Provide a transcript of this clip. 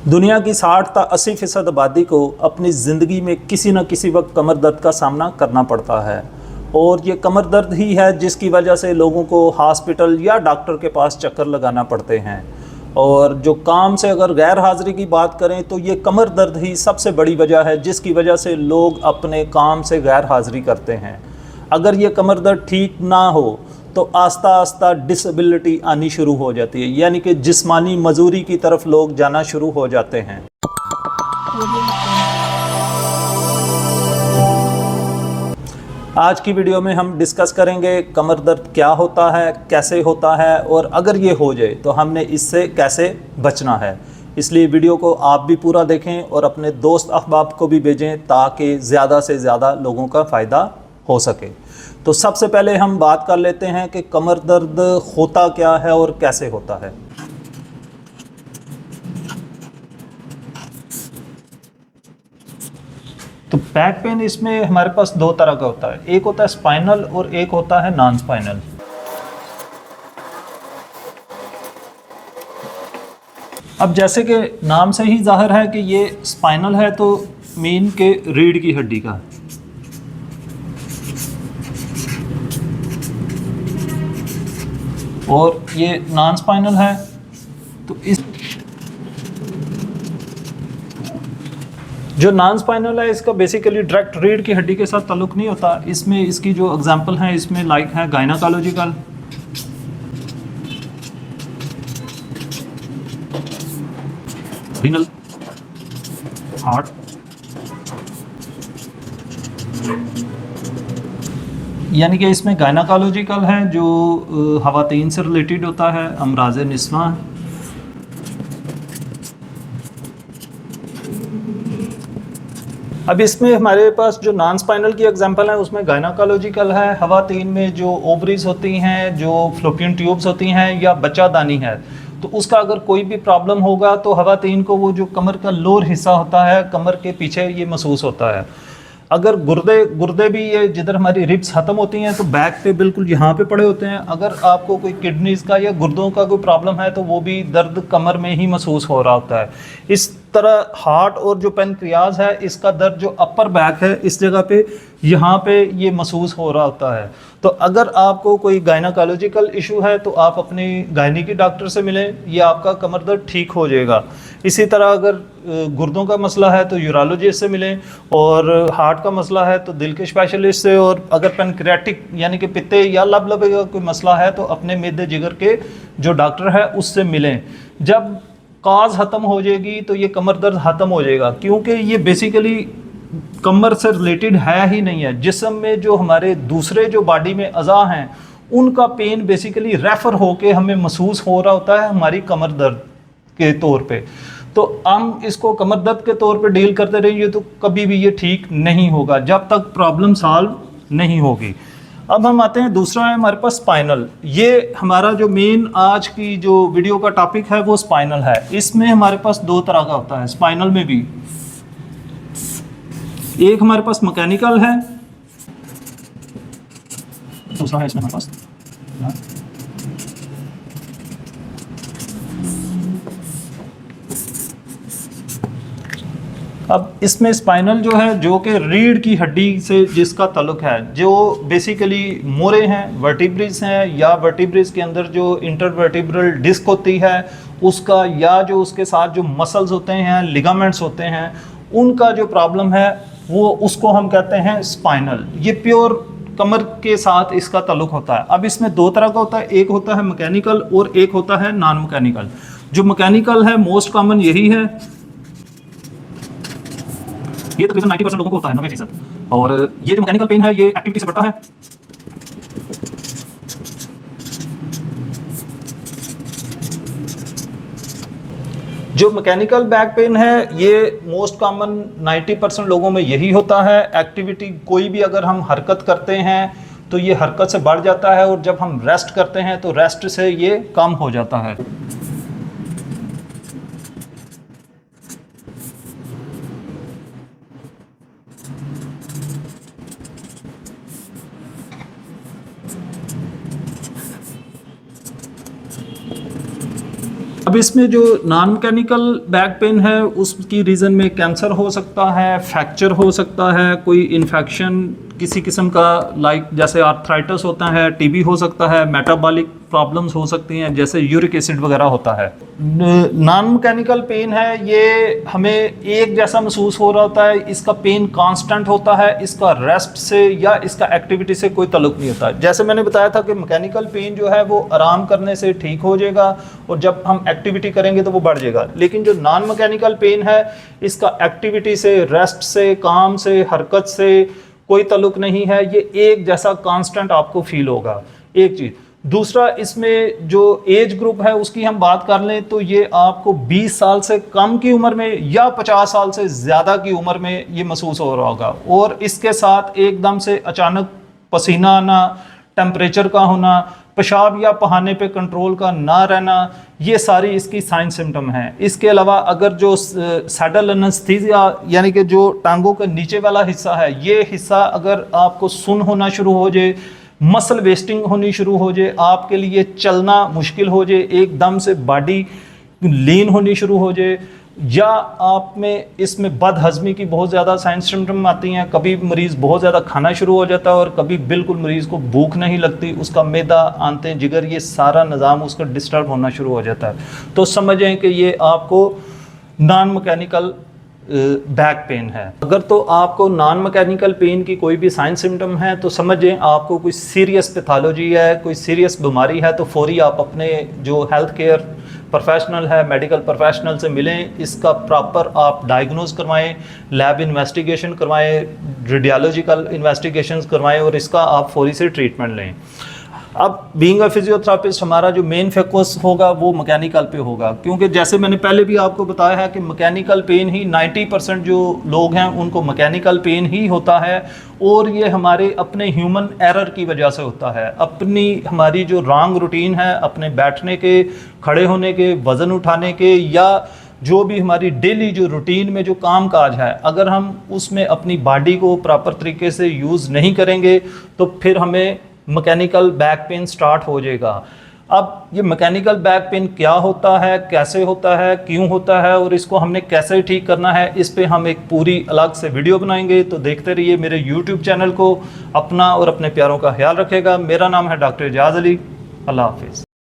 दुनिया की 60 से 80% आबादी को अपनी ज़िंदगी में किसी न किसी वक्त कमर दर्द का सामना करना पड़ता है और ये कमर दर्द ही है जिसकी वजह से लोगों को हॉस्पिटल या डॉक्टर के पास चक्कर लगाना पड़ते हैं। और जो काम से अगर गैर हाज़िरी की बात करें तो ये कमर दर्द ही सबसे बड़ी वजह है जिसकी वजह से लोग अपने काम से गैर हाज़िरी करते हैं। अगर ये कमर दर्द ठीक ना हो तो आस्ता आस्ता डिसेबिलिटी आनी शुरू हो जाती है, यानी कि जिस्मानी मजूरी की तरफ लोग जाना शुरू हो जाते हैं। आज की वीडियो में हम डिस्कस करेंगे कमर दर्द क्या होता है, कैसे होता है और अगर ये हो जाए तो हमने इससे कैसे बचना है। इसलिए वीडियो को आप भी पूरा देखें और अपने दोस्त अहबाब को भी भेजें ताकि ज़्यादा से ज़्यादा लोगों का फ़ायदा हो सके। तो सबसे पहले हम बात कर लेते हैं कि कमर दर्द होता क्या है और कैसे होता है। तो बैक पेन इसमें हमारे पास दो तरह का होता है, एक होता है स्पाइनल और एक होता है नॉन स्पाइनल। अब जैसे कि नाम से ही जाहिर है कि ये स्पाइनल है तो मीन के रीढ़ की हड्डी का, और ये नॉन स्पाइनल है तो इस जो नॉन स्पाइनल है इसका बेसिकली डायरेक्ट रीढ़ की हड्डी के साथ ताल्लुक नहीं होता। इसमें इसकी जो एग्जांपल है इसमें लाइक है गायनाकोलॉजिकल, रीनल, हार्ट, यानी कि इसमें गायनाकोलॉजिकल है जो खवातीन से रिलेटेड होता है, अमराज निस्वां। अब इसमें हमारे पास जो नॉन स्पाइनल की एग्जांपल है उसमें गायनाकोलॉजिकल है, खवातीन में जो ओवरीज होती हैं, जो फ्लोपियन ट्यूब्स होती हैं या बच्चादानी है, तो उसका अगर कोई भी प्रॉब्लम होगा तो खवातीन को वो जो कमर का लोअर हिस्सा होता है कमर के पीछे ये महसूस होता है। अगर गुर्दे भी ये जिधर हमारी रिब्स ख़त्म होती हैं तो बैक पे बिल्कुल यहाँ पे पड़े होते हैं। अगर आपको कोई किडनीज़ का या गुर्दों का कोई प्रॉब्लम है तो वो भी दर्द कमर में ही महसूस हो रहा होता है। इस तरह हार्ट और जो पेनक्रियाज है इसका दर्द जो अपर बैक है इस जगह पे यहाँ पे ये महसूस हो रहा होता है। तो अगर आपको कोई गायनाकोलॉजिकल इशू है तो आप अपनी गायनिकी डॉक्टर से मिलें, ये आपका कमर दर्द ठीक हो जाएगा। इसी तरह अगर गुर्दों का मसला है तो यूरोलॉजिस्ट से मिलें, और हार्ट का मसला है तो दिल के स्पेशलिस्ट से, और अगर पेनक्रियाटिक यानी कि पित्ते या लबलबे का कोई मसला है तो अपने मैदे जिगर के जो डॉक्टर है उससे मिलें। जब काज ख़त्म हो जाएगी तो ये कमर दर्द ख़त्म हो जाएगा, क्योंकि ये बेसिकली कमर से रिलेटेड है ही नहीं है। जिस्म में जो हमारे दूसरे जो बॉडी में अज़ा हैं उनका पेन बेसिकली रेफ़र होके हमें महसूस हो रहा होता है हमारी कमर दर्द के तौर पे। तो हम इसको कमर दर्द के तौर पे डील करते रहेंगे तो कभी भी ये ठीक नहीं होगा जब तक प्रॉब्लम सॉल्व नहीं होगी। अब हम आते हैं, दूसरा है हमारे पास स्पाइनल। ये हमारा जो मेन आज की जो वीडियो का टॉपिक है वो स्पाइनल है। इसमें हमारे पास दो तरह का होता है स्पाइनल में भी, एक हमारे पास मैकेनिकल है, दूसरा है इसमें हमारे पास अब इसमें स्पाइनल जो है जो कि रीढ़ की हड्डी से जिसका ताल्लुक है, जो बेसिकली मोरे हैं, वर्टिब्रेज हैं, या वर्टिब्रेज के अंदर जो इंटरवर्टिब्रल डिस्क होती है उसका, या जो उसके साथ जो मसल्स होते हैं, लिगामेंट्स होते हैं, उनका जो प्रॉब्लम है वो उसको हम कहते हैं स्पाइनल। ये प्योर कमर के साथ इसका ताल्लुक होता है। अब इसमें दो तरह का होता है, एक होता है मैकेनिकल और एक होता है नॉन मैकेनिकल। जो मैकेनिकल है मोस्ट कॉमन यही है, ये तकरीबन 90% लोगों को होता है, 90%। और ये जो मैकेनिकल पेन है ये एक्टिविटी से बढ़ता है। जो मैकेनिकल बैक पेन है ये मोस्ट कॉमन 90% लोगों में यही होता है। एक्टिविटी कोई भी अगर हम हरकत करते हैं तो ये हरकत से बढ़ जाता है, और जब हम रेस्ट करते हैं तो रेस्ट से ये कम हो जाता है। अब अब इसमें जो नॉन मैकेनिकल बैक पेन है उसकी रीज़न में कैंसर हो सकता है, फ्रैक्चर हो सकता है, कोई इन्फेक्शन किसी किस्म का लाइक जैसे आर्थराइटिस होता है, टीबी हो सकता है, मेटाबॉलिक प्रॉब्लम्स हो सकती हैं जैसे यूरिक एसिड वगैरह होता है। नॉन मैकेनिकल पेन है, ये हमें एक जैसा महसूस हो रहा होता है, इसका पेन कांस्टेंट होता है, इसका रेस्ट से या इसका एक्टिविटी से कोई ताल्लुक नहीं होता। जैसे मैंने बताया था कि मैकेनिकल पेन जो है वो आराम करने से ठीक हो जाएगा और जब हम एक्टिविटी करेंगे तो वो बढ़ जाएगा, लेकिन जो नॉन मैकेनिकल पेन है इसका एक्टिविटी से, रेस्ट से, काम से, हरकत से कोई ताल्लुक नहीं है, ये एक जैसा कांस्टेंट आपको फील होगा। एक चीज़। दूसरा, इसमें जो एज ग्रुप है उसकी हम बात कर लें तो ये आपको 20 साल से कम की उम्र में या 50 साल से ज़्यादा की उम्र में ये महसूस हो रहा होगा, और इसके साथ एकदम से अचानक पसीना आना, टेम्परेचर का होना, पेशाब या पहाने पे कंट्रोल का ना रहना, ये सारी इसकी साइन सिम्टम हैं। इसके अलावा अगर जो सैडल एनेस्थीसिया यानी कि जो टांगों के नीचे वाला हिस्सा है, ये हिस्सा अगर आपको सुन्न होना शुरू हो जाए, मसल वेस्टिंग होनी शुरू हो जाए, आपके लिए चलना मुश्किल हो जाए, एकदम से बॉडी लीन होनी शुरू हो जाए, या आप में इसमें बदहजमी की बहुत ज़्यादा साइन सिम्टम आती हैं, कभी मरीज़ बहुत ज़्यादा खाना शुरू हो जाता है और कभी बिल्कुल मरीज़ को भूख नहीं लगती, उसका मैदा, आंतें, जिगर, ये सारा निज़ाम उसका डिस्टर्ब होना शुरू हो जाता है, तो समझें कि ये आपको नॉन मैकेनिकल बैक पेन है। अगर तो आपको नॉन मैकेनिकल पेन की कोई भी साइन सिम्टम है तो समझें आपको कोई सीरियस पैथोलॉजी है, कोई सीरियस बीमारी है, तो फौरी आप अपने जो हेल्थ केयर प्रोफेशनल है, मेडिकल प्रोफेशनल से मिलें, इसका प्रॉपर आप डायग्नोज करवाएं, लैब इन्वेस्टिगेशन करवाएं, रेडियोलॉजिकल इन्वेस्टिगेशंस करवाएं और इसका आप फौरी से ट्रीटमेंट लें। अब बीइंग अ फिजियोथेरापिस्ट हमारा जो मेन फोकस होगा वो मैकेनिकल पे होगा, क्योंकि जैसे मैंने पहले भी आपको बताया है कि मैकेनिकल पेन ही 90% जो लोग हैं उनको मैकेनिकल पेन ही होता है, और ये हमारे अपने ह्यूमन एरर की वजह से होता है। अपनी हमारी जो रॉन्ग रूटीन है, अपने बैठने के, खड़े होने के, वज़न उठाने के, या जो भी हमारी डेली जो रूटीन में जो काम काज है, अगर हम उसमें अपनी बॉडी को प्रॉपर तरीके से यूज़ नहीं करेंगे तो फिर हमें मैकेनिकल बैक पेन स्टार्ट हो जाएगा। अब ये मैकेनिकल बैक पेन क्या होता है, कैसे होता है, क्यों होता है और इसको हमने कैसे ठीक करना है, इस पे हम एक पूरी अलग से वीडियो बनाएंगे, तो देखते रहिए मेरे यूट्यूब चैनल को। अपना और अपने प्यारों का ख्याल रखेगा। मेरा नाम है डॉक्टर एजाज अली। अल्लाह हाफिज़।